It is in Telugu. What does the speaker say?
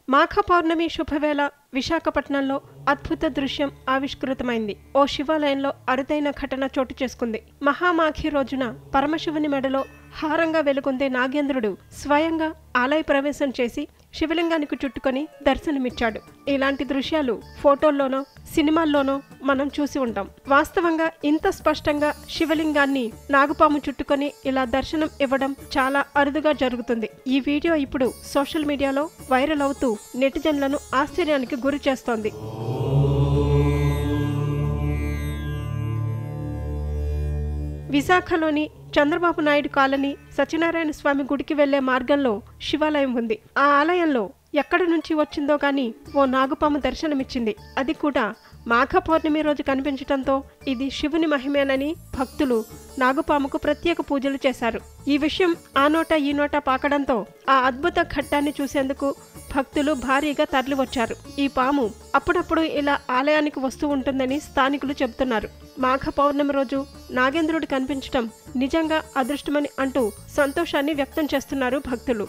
మాఘ పౌర్ణమి శుభవేళ విశాఖపట్నంలో అద్భుత దృశ్యం ఆవిష్కృతమైంది. ఓ శివాలయంలో అరుదైన ఘటన చోటు చేసుకుంది. మహామాఘి రోజున పరమశివుని మెడలో హారంగా వెలుగొందే నాగేంద్రుడు స్వయంగా ఆలయ ప్రవేశం చేసి శివలింగానికి చుట్టుకొని దర్శనమిచ్చాడు. ఇలాంటి దృశ్యాలు ఫోటోల్లోనో సినిమాల్లోనో మనం చూసి ఉంటాం. వాస్తవంగా ఇంత స్పష్టంగా శివలింగాన్ని నాగుపాము చుట్టుకొని ఇలా దర్శనం ఇవ్వడం చాలా అరుదుగా జరుగుతుంది. ఈ వీడియో ఇప్పుడు సోషల్ మీడియాలో వైరల్ అవుతూ నెటిజన్లను ఆశ్చర్యానికి గురి చేస్తోంది. విశాఖలోని చంద్రబాబు నాయుడు కాలనీ సత్యనారాయణ స్వామి గుడికి వెళ్లే మార్గంలో శివాలయం ఉంది. ఆ ఆలయంలో ఎక్కడి నుంచి వచ్చిందో గాని ఓ నాగుపాము దర్శనమిచ్చింది. అది కూడా మాఘ పౌర్ణమి రోజు కనిపించడంతో ఇది శివుని మహిమేనని భక్తులు నాగుపాముకు ప్రత్యేక పూజలు చేశారు. ఈ విషయం ఆ నోట ఈ నోట పాకడంతో ఆ అద్భుత ఘట్టాన్ని చూసేందుకు భక్తులు భారీగా తరలివచ్చారు. ఈ పాము అప్పుడప్పుడు ఇలా ఆలయానికి వస్తూ ఉంటుందని స్థానికులు చెబుతున్నారు. మాఘ పౌర్ణమి రోజు నాగేంద్రుడు కనిపించడం నిజంగా అదృష్టమని అంటూ సంతోషాన్ని వ్యక్తం చేస్తున్నారు భక్తులు.